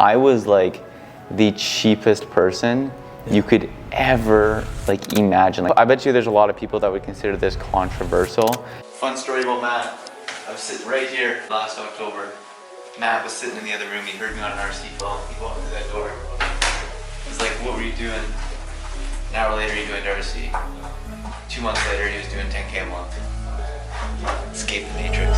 I was like the cheapest person you could ever like imagine. Like, I bet you there's a lot of people that would consider this controversial. Fun story about Matt. I was sitting right here last October. Matt was sitting in the other room. He heard me on an RC phone. He walked through that door. He was like, "What were you doing?" An hour later, he joined RC. 2 months later, he was doing 10K a month. Escape the matrix.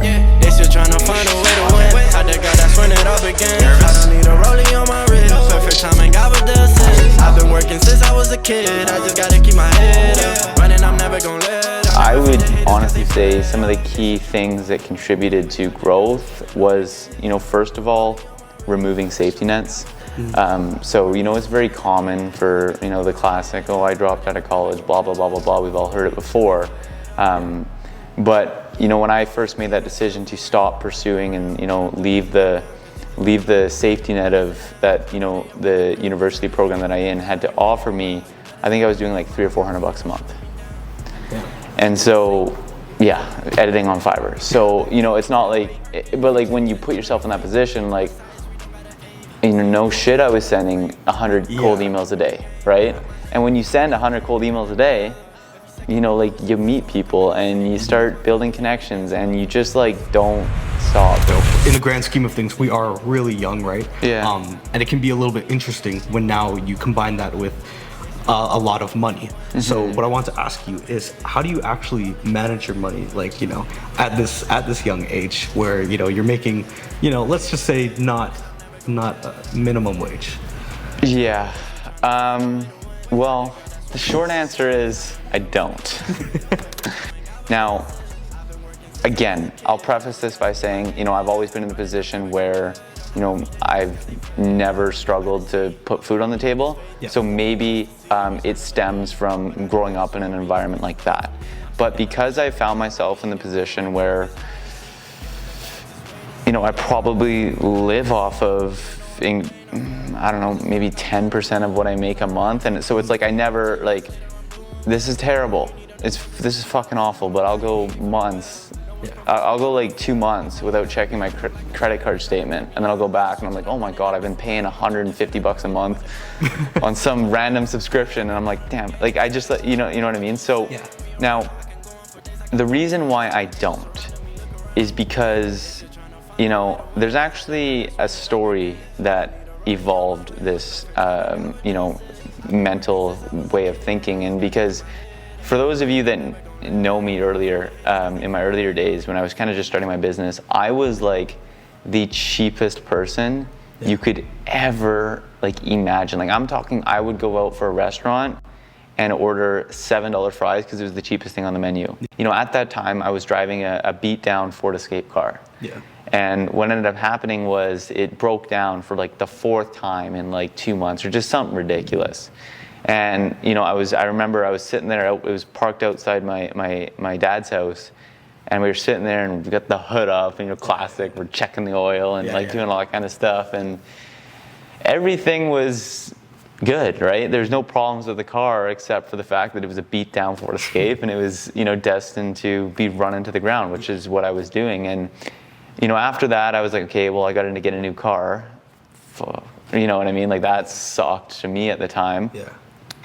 Yeah, they still trying to find a way to win. I the girl that's when it all began. I don't need a rollie on my wrist. Perfect timing, God with the assist. I've been working since I was a kid. I just gotta keep my head up. Running, I'm never gonna let up. I would honestly say some of the key things that contributed to growth was, first of all, removing safety nets. So, it's very common for, the classic, oh, I dropped out of college, blah, blah, blah, blah, blah. We've all heard it before. But, when I first made that decision to stop pursuing and, leave the safety net of that, the university program that I had to offer me, I think I was doing like $300 or $400 a month. Yeah. And so, editing on Fiverr. So, it's not like, but like when you put yourself in that position, like, no shit, I was sending 100 cold emails a day, right? And when you send 100 cold emails a day, you meet people and you start building connections and you just don't stop. In the grand scheme of things, we are really young, right? Yeah. And it can be a little bit interesting when now you combine that with a lot of money. Mm-hmm. So what I want to ask you is, how do you actually manage your money? Like, at this young age where, you're making, let's just say not minimum wage. Yeah. Well, the short answer is I don't. Now, again, I'll preface this by saying, I've always been in the position where, I've never struggled to put food on the table. Yeah. So maybe it stems from growing up in an environment like that. But because I found myself in the position where, I probably live off of, I don't know, maybe 10% of what I make a month. And so it's like, I never, this is terrible. This is fucking awful, but I'll go months. Yeah. I'll go 2 months without checking my credit card statement. And then I'll go back and I'm like, oh my God, I've been paying $150 a month on some random subscription. And I'm like, damn, I just, you know what I mean? So now the reason why I don't is because, there's actually a story that evolved this, mental way of thinking. And because for those of you that know me earlier, in my earlier days when I was kind of just starting my business, I was like the cheapest person you could ever imagine. I'm talking, I would go out for a restaurant and order $7 fries because it was the cheapest thing on the menu. At that time I was driving a beat down Ford Escape car. Yeah. And what ended up happening was it broke down for the fourth time in 2 months or just something ridiculous. And I remember I was sitting there, it was parked outside my dad's house, and we were sitting there and we got the hood up and classic, we're checking the oil and doing all that kind of stuff, and everything was good, right? There's no problems with the car except for the fact that it was a beat down Ford Escape and it was destined to be run into the ground, which is what I was doing. And after that I was like, okay, well, I got to get a new car. You know what I mean? That sucked to me at the time. Yeah.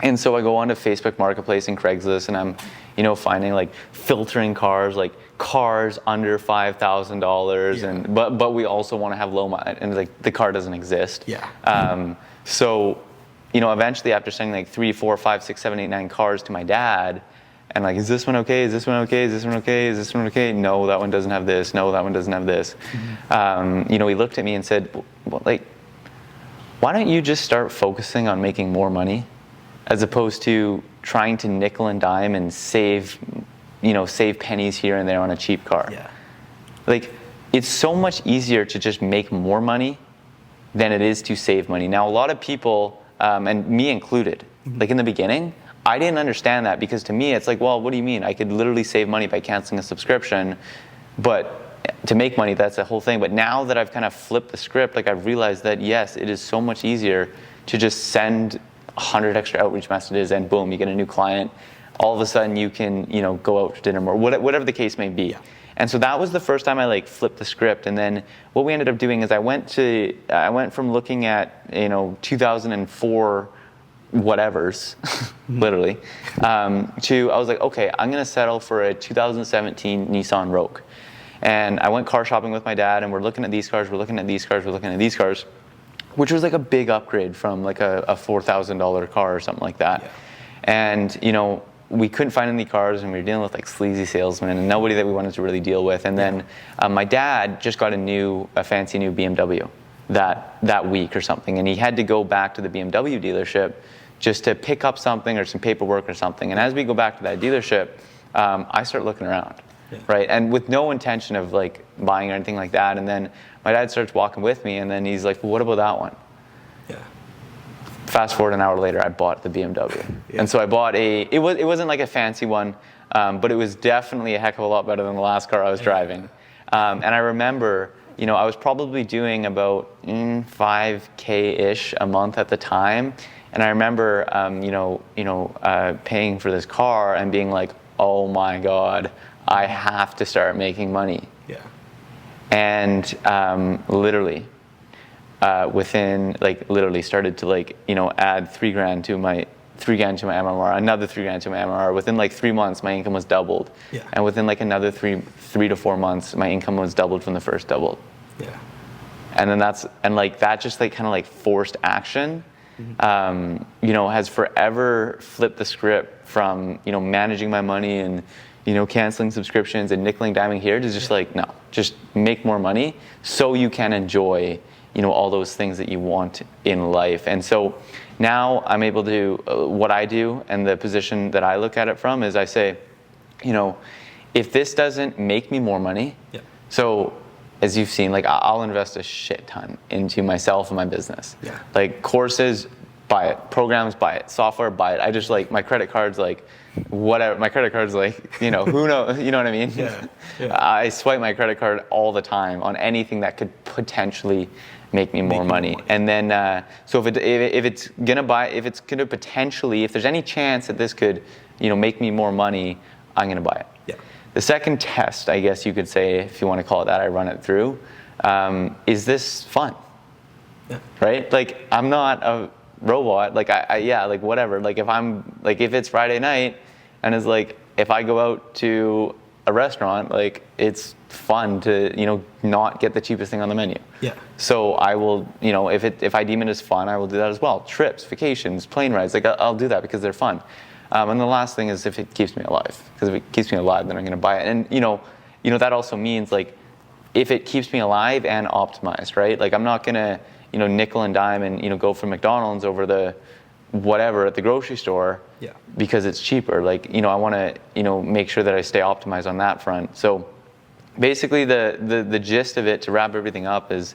And so I go onto Facebook Marketplace and Craigslist, and I'm, finding filtering cars, cars under $5,000, and but we also want to have low mileage, and the car doesn't exist. Yeah. So, eventually after sending 3, 4, 5, 6, 7, 8, 9 cars to my dad, and is this one okay? Is this one okay? Is this one okay? Is this one okay? No, that one doesn't have this. No, that one doesn't have this. Mm-hmm. He looked at me and said, well, why don't you just start focusing on making more money as opposed to trying to nickel and dime and save pennies here and there on a cheap car? Yeah. It's so much easier to just make more money than it is to save money. Now, a lot of people, and me included, in the beginning, I didn't understand that, because to me it's well, what do you mean? I could literally save money by canceling a subscription, but to make money, that's a whole thing. But now that I've kind of flipped the script, I've realized that yes, it is so much easier to just send 100 extra outreach messages and boom, you get a new client. All of a sudden you can, go out to dinner more, whatever the case may be. Yeah. And so that was the first time I like flipped the script. And then what we ended up doing is I went from looking at, 2004 whatevers, literally, to, I was like, okay, I'm going to settle for a 2017 Nissan Rogue. And I went car shopping with my dad, and we're looking at these cars, we're looking at these cars, we're looking at these cars, which was like a big upgrade from like a $4,000 car or something like that. Yeah. And, we couldn't find any cars, and we were dealing with like sleazy salesmen and nobody that we wanted to really deal with. And then my dad just got a fancy new BMW that week or something, and he had to go back to the BMW dealership just to pick up something or some paperwork or something. And as we go back to that dealership, I start looking around, right? And with no intention of like buying or anything like that. And then my dad starts walking with me, and then he's like, well, what about that one? Yeah. Fast forward an hour later, I bought the BMW. And so I bought it wasn't like a fancy one, but it was definitely a heck of a lot better than the last car I was driving. And I remember, I was probably doing about $5K-ish a month at the time. And I remember, paying for this car and being like, oh my God, I have to start making money. Yeah. And literally started to add $3,000 to my MMR, another $3,000 to my MMR. Within like 3 months, my income was doubled. Yeah. And within like another three to 4 months, my income was doubled from the first doubled. Yeah. And then that just like kind of like forced action, has forever flipped the script from, managing my money and, canceling subscriptions and nickel and diming here to just like, no, just make more money so you can enjoy, all those things that you want in life. And so now I'm able to, what I do and the position that I look at it from is I say, if this doesn't make me more money, so as you've seen, like I'll invest a shit ton into myself and my business. Yeah. Like courses, buy it. Programs, buy it. Software, buy it. I just like my credit card's like whatever. My credit card's like, who knows? You know what I mean? Yeah. I swipe my credit card all the time on anything that could potentially make me more money. And then, so if there's any chance that this could, make me more money, I'm gonna buy it. Yeah. The second test, I guess you could say, if you want to call it that, I run it through, is this fun? Yeah. Right? Like, I'm not a robot. Like, like whatever. Like, if it's Friday night and it's like, if I go out to a restaurant, like, it's fun to, not get the cheapest thing on the menu. Yeah. So I will, if I deem it as fun, I will do that as well. Trips, vacations, plane rides, like I'll do that because they're fun. And the last thing is if it keeps me alive, because if it keeps me alive, then I'm going to buy it. And that also means like if it keeps me alive and optimized, right? Like I'm not going to nickel and dime and go for McDonald's over the whatever at the grocery store because it's cheaper. Like I want to make sure that I stay optimized on that front. So basically the gist of it, to wrap everything up, is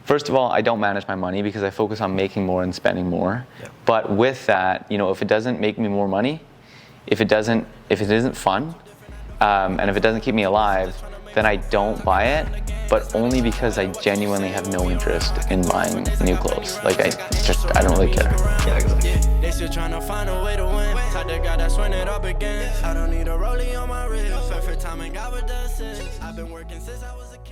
first of all, I don't manage my money because I focus on making more and spending more. Yeah. But with that, if it doesn't make me more money, if it isn't fun, and if it doesn't keep me alive, then I don't buy it, but only because I genuinely have no interest in buying new clothes. Like I don't really care. Yeah, exactly. They still trying to find a way to win. Type the guy that's when it all begins. I don't need a rollie on my wrist. Perfect timing, God with the assist. I've been working since I was a kid.